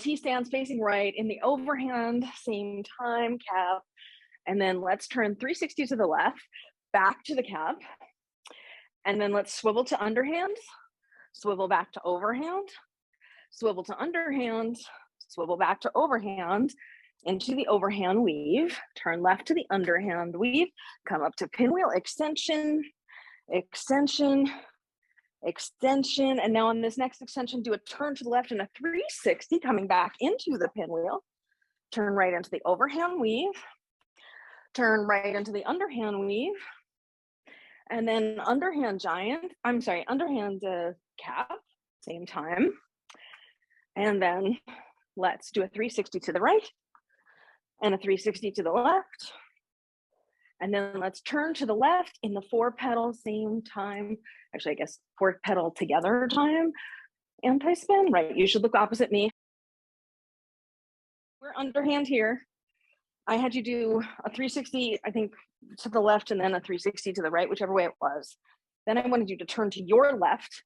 T stands facing right in the overhand, same time, cap. And then let's turn 360 to the left, back to the cap. And then let's swivel to underhand, swivel back to overhand, swivel to underhand, swivel back to overhand, into the overhand weave, turn left to the underhand weave, come up to pinwheel, extension, extension, extension, and now on this next extension, do a turn to the left and a 360, coming back into the pinwheel, turn right into the overhand weave, turn right into the underhand weave, and then underhand cap, same time, and then let's do a 360 to the right, and a 360 to the left. And then let's turn to the left in the 4 petal, same time. Actually, I guess 4 petal together time. Anti-spin, right? You should look opposite me. We're underhand here. I had you do a 360, I think, to the left and then a 360 to the right, whichever way it was. Then I wanted you to turn to your left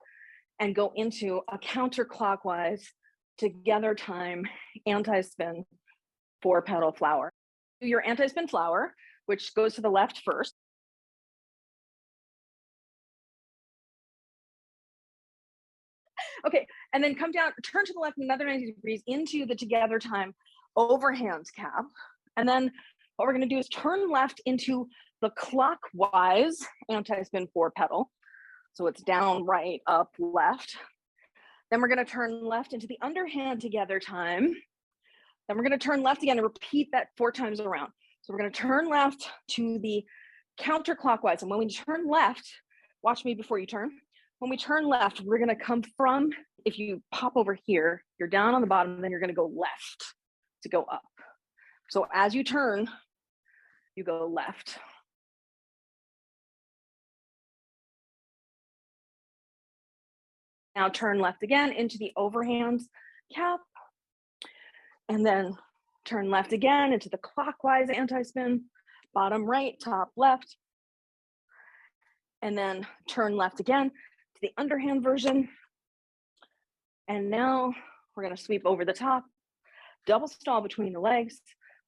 and go into a counterclockwise together time anti-spin 4 petal flower. Do your anti-spin flower, which goes to the left first. Okay, and then come down, turn to the left another 90 degrees into the together time overhand cap. And then what we're gonna do is turn left into the clockwise anti-spin 4 petal. So it's down, right, up, left. Then we're gonna turn left into the underhand together time. Then we're gonna turn left again and repeat that 4 times around. So we're gonna turn left to the counterclockwise. And when we turn left, watch me before you turn. When we turn left, we're gonna come from, if you pop over here, you're down on the bottom, then you're gonna go left to go up. So as you turn, you go left. Now turn left again into the overhand cap, and then turn left again into the clockwise anti-spin, bottom right, top left, and then turn left again to the underhand version. And now we're gonna sweep over the top, double stall between the legs,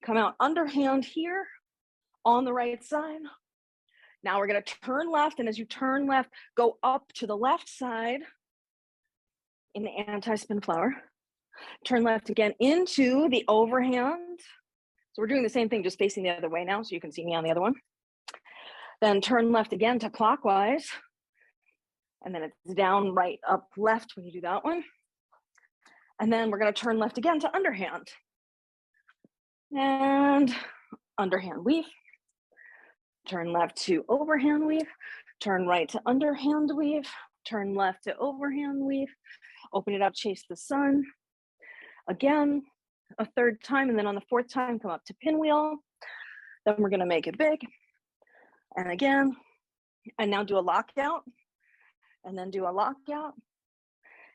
come out underhand here on the right side. Now we're gonna turn left, and as you turn left, go up to the left side in the anti-spin flower. Turn left again into the overhand. So we're doing the same thing, just facing the other way now, so you can see me on the other one. Then turn left again to clockwise. And then it's down, right, up, left when you do that one. And then we're gonna turn left again to underhand. And underhand weave. Turn left to overhand weave. Turn right to underhand weave. Turn left to overhand weave. Open it up, chase the sun. Again, a 3rd time, and then on the 4th time, come up to pinwheel. Then we're gonna make it big. And again, and now do a lockout, and then do a lockout.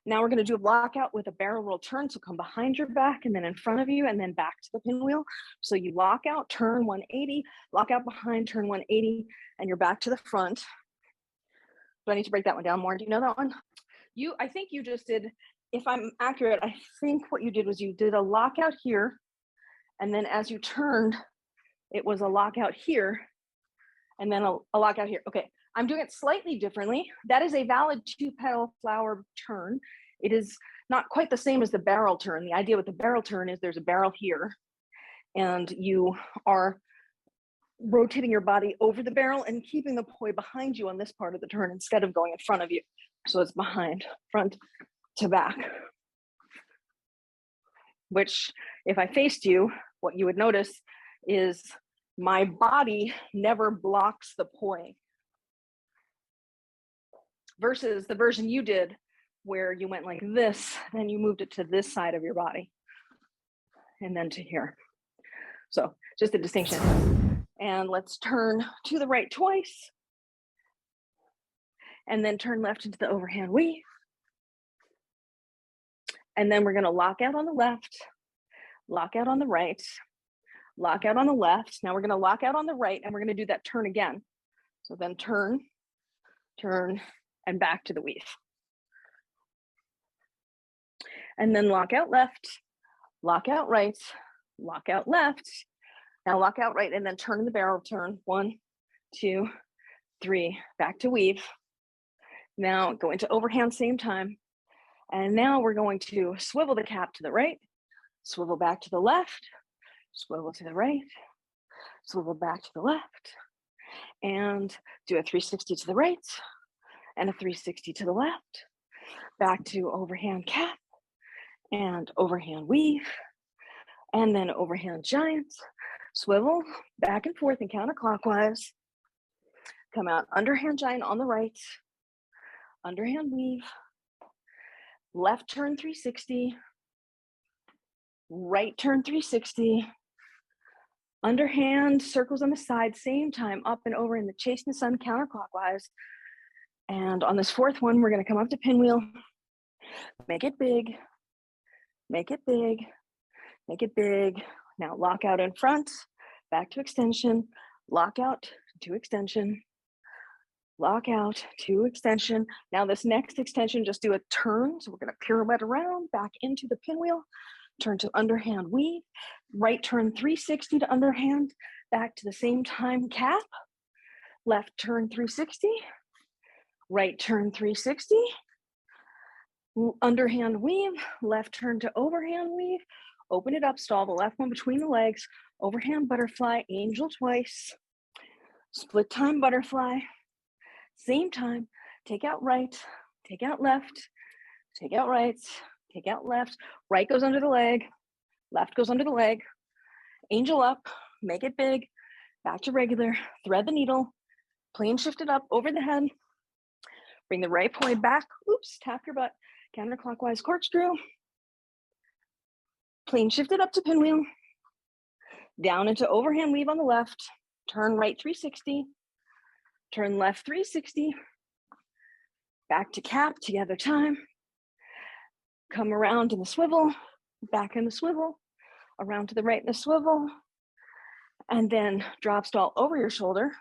Now we're gonna do a lockout with a barrel roll turn, so come behind your back and then in front of you and then back to the pinwheel. So you lock out, turn 180, lock out behind, turn 180, and you're back to the front. Do I need to break that one down more? Do you know that one? I think you just did, if I'm accurate, I think what you did was you did a lockout here, and then as you turned, it was a lockout here, and then a lockout here. Okay, I'm doing it slightly differently. That is a valid 2-petal flower turn. It is not quite the same as the barrel turn. The idea with the barrel turn is there's a barrel here, and you are rotating your body over the barrel and keeping the poi behind you on this part of the turn instead of going in front of you. So it's behind, front to back. Which, if I faced you, what you would notice is my body never blocks the poi. Versus the version you did where you went like this, then you moved it to this side of your body and then to here. So just a distinction. And let's turn to the right twice, and then turn left into the overhand weave. And then we're gonna lock out on the left, lock out on the right, lock out on the left. Now we're gonna lock out on the right, and we're gonna do that turn again. So then turn, turn, and back to the weave. And then lock out left, lock out right, lock out left. Now lock out right and then turn in the barrel turn. 1, 2, 3, back to weave. Now go into overhand same time. And now we're going to swivel the cap to the right, swivel back to the left, swivel to the right, swivel back to the left, and do a 360 to the right and a 360 to the left, back to overhand cap and overhand weave, and then overhand giant, swivel back and forth and counterclockwise, come out underhand giant on the right, underhand weave, left turn 360, right turn 360, underhand circles on the side, same time, up and over in the chase the sun counterclockwise. And on this fourth one, we're gonna come up to pinwheel, make it big, make it big, make it big. Now lock out in front, back to extension, lock out to extension, lock out to extension. Now this next extension, just do a turn. So we're gonna pirouette around, back into the pinwheel, turn to underhand weave, right turn 360 to underhand, back to the same time cap, left turn 360, right turn 360, underhand weave, left turn to overhand weave, open it up, stall the left one between the legs, overhand butterfly, angel twice, split time butterfly, same time, take out right, take out left, take out right, take out left, right goes under the leg, left goes under the leg, angel up, make it big, back to regular, thread the needle, plane shift it up over the head, bring the right poi back, oops, tap your butt, counterclockwise corkscrew, plane shift it up to pinwheel, down into overhand weave on the left, turn right 360, turn left 360, back to cap together time, come around in the swivel, back in the swivel, around to the right in the swivel, and then drop stall over your shoulder,